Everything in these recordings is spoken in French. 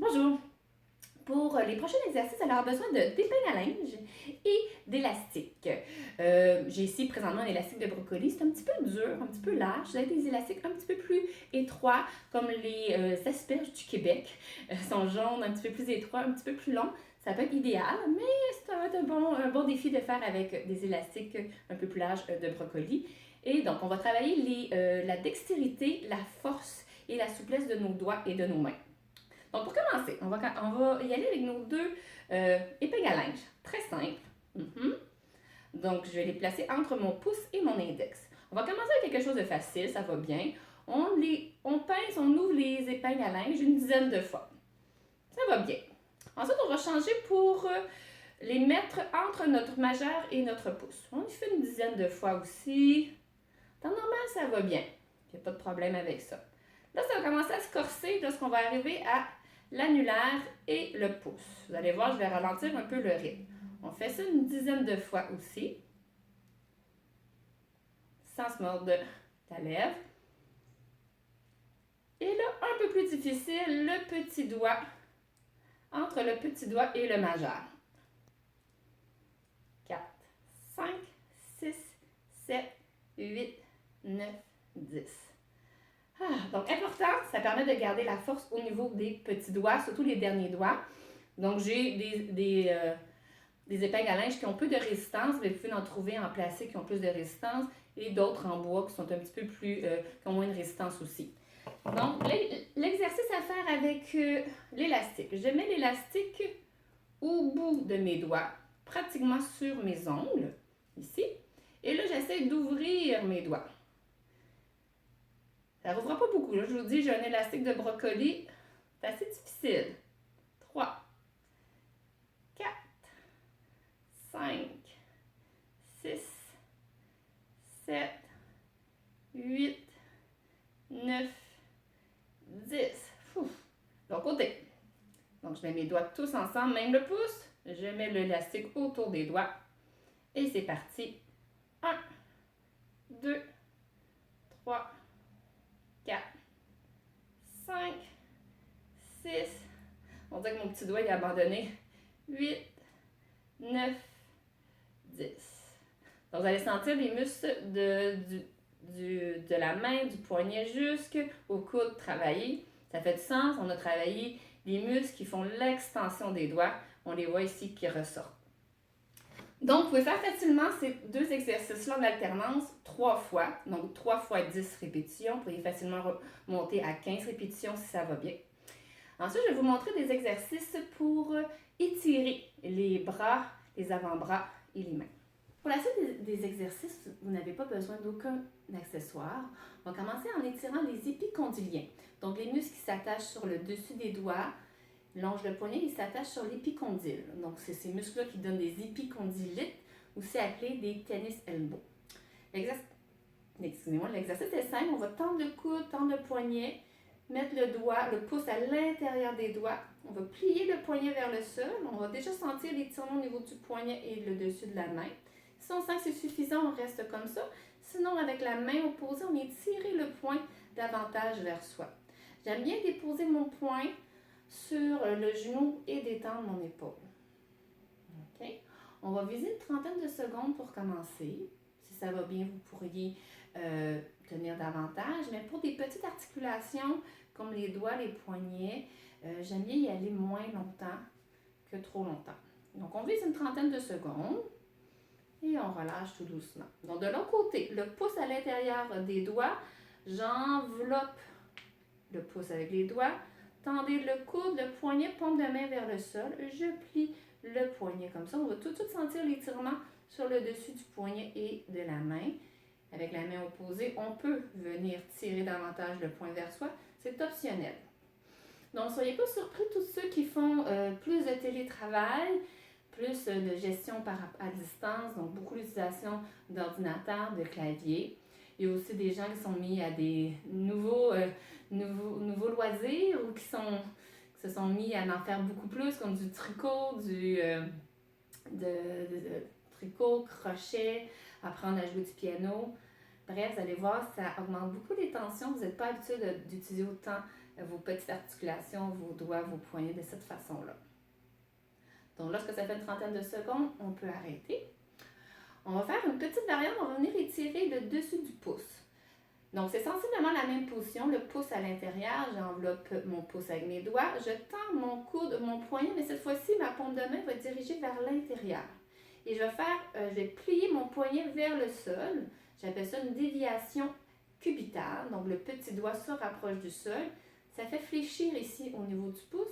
Bonjour! Pour les prochains exercices, elle aura besoin d'épingles à linge et d'élastiques. J'ai ici présentement un élastique de brocoli. C'est un petit peu dur, un petit peu large. Vous avez des élastiques un petit peu plus étroits, comme les asperges du Québec. Sont jaunes, un petit peu plus étroits, un petit peu plus longs. Ça peut être idéal, mais ça va être un bon défi de faire avec des élastiques un peu plus larges de brocoli. Et donc, on va travailler la dextérité, la force et la souplesse de nos doigts et de nos mains. Donc, pour commencer, on va y aller avec nos deux épingles à linge. Très simple. Donc, je vais les placer entre mon pouce et mon index. On va commencer avec quelque chose de facile, ça va bien. On pince, on ouvre les épingles à linge une dizaine de fois. Ça va bien. Ensuite, on va changer pour les mettre entre notre majeur et notre pouce. On y fait une dizaine de fois aussi. Dans le normal, ça va bien. Il n'y a pas de problème avec ça. Là, ça va commencer à se corser lorsqu'on va arriver à l'annulaire et le pouce. Vous allez voir, je vais ralentir un peu le rythme. On fait ça une dizaine de fois aussi, sans se mordre la lèvre. Et là, un peu plus difficile, le petit doigt, entre le petit doigt et le majeur. 4, 5, 6, 7, 8, 9, 10. Donc, important, ça permet de garder la force au niveau des petits doigts, surtout les derniers doigts. Donc, j'ai des épingles à linge qui ont peu de résistance, mais vous pouvez en trouver en plastique qui ont plus de résistance et d'autres en bois qui sont un petit peu plus, qui ont moins de résistance aussi. Donc, l'exercice à faire avec l'élastique. Je mets l'élastique au bout de mes doigts, pratiquement sur mes ongles, ici. Et là, j'essaie d'ouvrir mes doigts. Ça ne rouvre pas beaucoup. Là, je vous dis, j'ai un élastique de brocoli. C'est assez difficile. 3, 4, 5, 6, 7, 8, 9, 10. Donc, côté. Donc, je mets mes doigts tous ensemble, même le pouce. Je mets l'élastique autour des doigts. Et c'est parti. 1, 2, 3, 4, 5, 6. On dirait que mon petit doigt est abandonné. 8, 9, 10. Donc, vous allez sentir les muscles de la main, du poignet jusqu'au coude travailler. Ça fait du sens. On a travaillé les muscles qui font l'extension des doigts. On les voit ici qui ressortent. Donc, vous pouvez faire facilement ces deux exercices-là en alternance 3 fois. Donc, 3 fois 10 répétitions. Vous pouvez facilement monter à 15 répétitions si ça va bien. Ensuite, je vais vous montrer des exercices pour étirer les bras, les avant-bras et les mains. Pour la suite des exercices, vous n'avez pas besoin d'aucun accessoire. On va commencer en étirant les épicondyliens. Donc, les muscles qui s'attachent sur le dessus des doigts, longe le poignet, ils s'attachent sur l'épicondyle. Donc, c'est ces muscles-là qui donnent des épicondylites, aussi appelés des tennis elbows. L'exercice est simple. On va tendre le coude, tendre le poignet, mettre le pouce à l'intérieur des doigts. On va plier le poignet vers le sol. On va déjà sentir l'étirement au niveau du poignet et le dessus de la main. Si on sent que c'est suffisant, on reste comme ça. Sinon, avec la main opposée, on étire le poing davantage vers soi. J'aime bien déposer mon poing sur le genou et détendre mon épaule. OK? On va viser une trentaine de secondes pour commencer. Si ça va bien, vous pourriez tenir davantage. Mais pour des petites articulations, comme les doigts, les poignets, j'aime bien y aller moins longtemps que trop longtemps. Donc, on vise une trentaine de secondes. Et on relâche tout doucement. Donc, de l'autre côté, le pouce à l'intérieur des doigts, j'enveloppe le pouce avec les doigts. Tendez le coude, le poignet, paume de main vers le sol. Je plie le poignet comme ça. On va tout de suite sentir l'étirement sur le dessus du poignet et de la main. Avec la main opposée, on peut venir tirer davantage le poing vers soi. C'est optionnel. Donc, ne soyez pas surpris, tous ceux qui font plus de télétravail, plus de gestion à distance, donc beaucoup d'utilisation d'ordinateur, de clavier. Il y a aussi des gens qui sont mis à des nouveaux loisirs ou qui se sont mis à en faire beaucoup plus, comme du tricot, tricot, crochet, apprendre à jouer du piano. Bref, vous allez voir, ça augmente beaucoup les tensions. Vous n'êtes pas habitué d'utiliser autant vos petites articulations, vos doigts, vos poignets de cette façon-là. Donc, lorsque ça fait une trentaine de secondes, on peut arrêter. On va faire une petite variante, on va venir étirer le dessus du pouce. Donc, c'est sensiblement la même position, le pouce à l'intérieur, j'enveloppe mon pouce avec mes doigts, je tends mon coude, mon poignet, mais cette fois-ci, ma paume de main va être dirigée vers l'intérieur. Et je vais plier mon poignet vers le sol, j'appelle ça une déviation cubitale, donc le petit doigt se rapproche du sol, ça fait fléchir ici au niveau du pouce.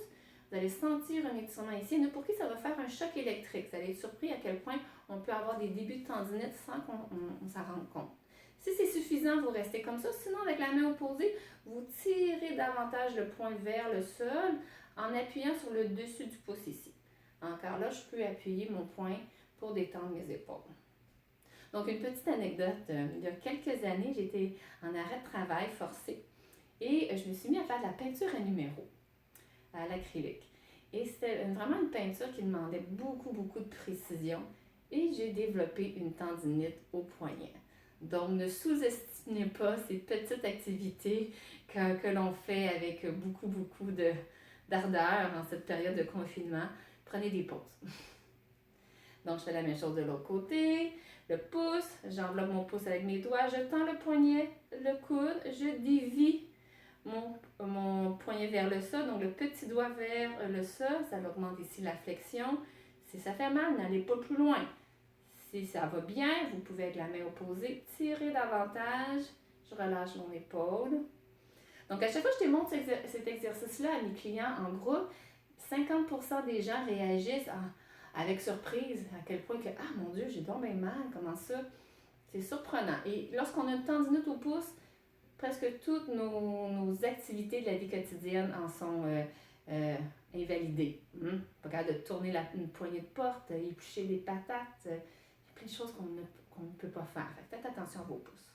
Vous allez sentir un étirement ici. Pour qui ça va faire un choc électrique. Vous allez être surpris à quel point on peut avoir des débuts de tendinite sans qu'on s'en rende compte. Si c'est suffisant, vous restez comme ça. Sinon, avec la main opposée, vous tirez davantage le poing vers le sol en appuyant sur le dessus du pouce ici. Encore là, je peux appuyer mon poing pour détendre mes épaules. Donc, une petite anecdote. Il y a quelques années, j'étais en arrêt de travail forcé et je me suis mis à faire de la peinture à numéros, à l'acrylique. Et c'était vraiment une peinture qui demandait beaucoup de précision. Et j'ai développé une tendinite au poignet. Donc, ne sous-estimez pas ces petites activités que l'on fait avec beaucoup d'ardeur en cette période de confinement. Prenez des pauses. Donc, je fais la même chose de l'autre côté. Le pouce, j'enveloppe mon pouce avec mes doigts, je tends le poignet, le coude, je dévie mon poignet vers le sol, donc le petit doigt vers le sol, ça augmente ici la flexion. Si ça fait mal, n'allez pas plus loin. Si ça va bien, vous pouvez avec la main opposée tirer davantage. Je relâche mon épaule. Donc à chaque fois que je démontre cet exercice-là à mes clients en groupe, 50% des gens réagissent avec surprise à quel point que « Ah mon Dieu, j'ai donc bien mal, comment ça? » C'est surprenant. Et lorsqu'on a une tendinite au pouce, presque toutes nos activités de la vie quotidienne en sont invalidées. Pas capable de tourner une poignée de porte, éplucher des patates, il y a plein de choses qu'on ne peut pas faire. Faites attention à vos pouces.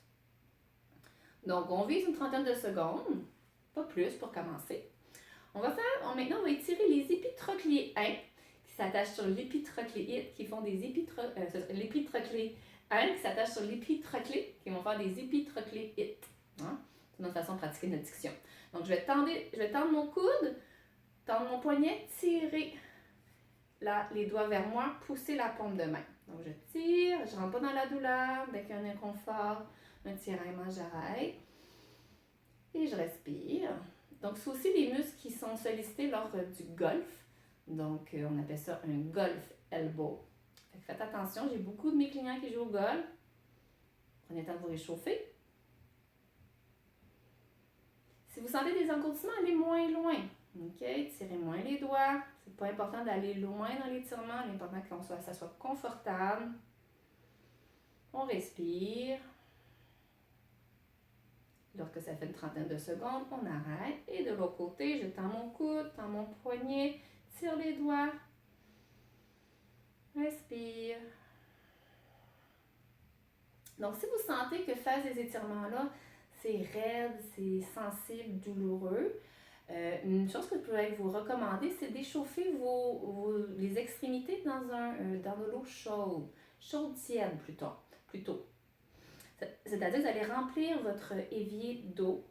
Donc, on vise une trentaine de secondes, pas plus pour commencer. Maintenant, on va étirer les épitrocléens qui s'attachent sur l'épitrocléite, qui font des l'épitrocléen qui s'attachent sur l'épitroclé, qui vont faire des épitrocléites. Hein? C'est notre façon de pratiquer notre diction. Donc, je vais tendre mon coude, tendre mon poignet, tirer les doigts vers moi, pousser la paume de main. Donc, je tire, je ne rentre pas dans la douleur, dès qu'il y a un inconfort, un tiraillement, j'arrête. Et je respire. Donc, c'est aussi les muscles qui sont sollicités lors du golf. Donc, on appelle ça un golf elbow. Faites attention, j'ai beaucoup de mes clients qui jouent au golf. Prenez le temps de vous réchauffer. Si vous sentez des engourdissements, allez moins loin. OK? Tirez moins les doigts. C'est pas important d'aller loin dans l'étirement. L'important c'est que ça soit confortable. On respire. Lorsque ça fait une trentaine de secondes, on arrête. Et de l'autre côté, je tends mon coude, tends mon poignet, tire les doigts. Respire. Donc, si vous sentez que faire ces étirements-là, c'est raide, c'est sensible, douloureux, une chose que je pourrais vous recommander, c'est d'échauffer les extrémités dans de l'eau chaude tiède plutôt. C'est-à-dire que vous allez remplir votre évier d'eau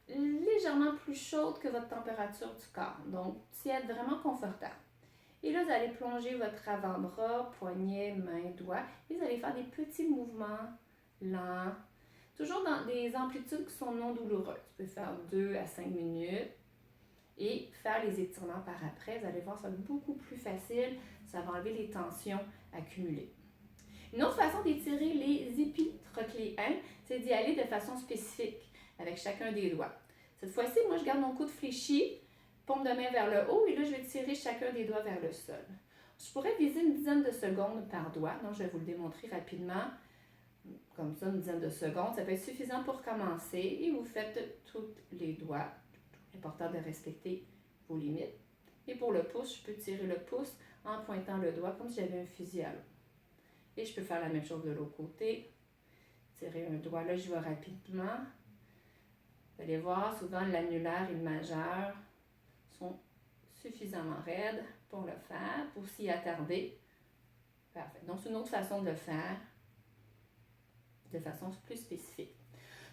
légèrement plus chaude que votre température du corps. Donc, tiède, vraiment confortable. Et là, vous allez plonger votre avant-bras, poignet, main, doigt, et vous allez faire des petits mouvements lents, toujours dans des amplitudes qui sont non douloureuses. Vous pouvez faire 2 à 5 minutes et faire les étirements par après. Vous allez voir, ça va être beaucoup plus facile. Ça va enlever les tensions accumulées. Une autre façon d'étirer les épitrocléens, c'est d'y aller de façon spécifique avec chacun des doigts. Cette fois-ci, moi, je garde mon coude fléchi, paume de main vers le haut, et là, je vais tirer chacun des doigts vers le sol. Je pourrais viser une dizaine de secondes par doigt, donc je vais vous le démontrer rapidement. Comme ça, une dizaine de secondes, ça peut être suffisant pour commencer, et vous faites tous les doigts. Important de respecter vos limites. Et pour le pouce, je peux tirer le pouce en pointant le doigt comme si j'avais un fusil à l'eau. Et je peux faire la même chose de l'autre côté. Tirer un doigt, là, je vais rapidement. Vous allez voir, souvent l'annulaire et le majeur sont suffisamment raides pour le faire, pour s'y attarder. Parfait. Donc, c'est une autre façon de le faire, de façon plus spécifique.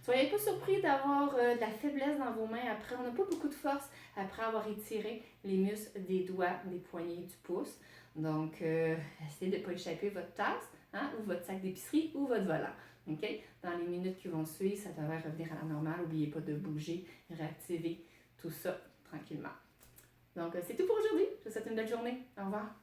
Soyez pas surpris d'avoir de la faiblesse dans vos mains après. On n'a pas beaucoup de force après avoir étiré les muscles des doigts, des poignets, du pouce. Donc, essayez de ne pas échapper votre tasse, hein, ou votre sac d'épicerie ou votre volant. Okay? Dans les minutes qui vont suivre, ça devrait revenir à la normale. N'oubliez pas de bouger, réactiver tout ça tranquillement. Donc, c'est tout pour aujourd'hui. Je vous souhaite une belle journée. Au revoir.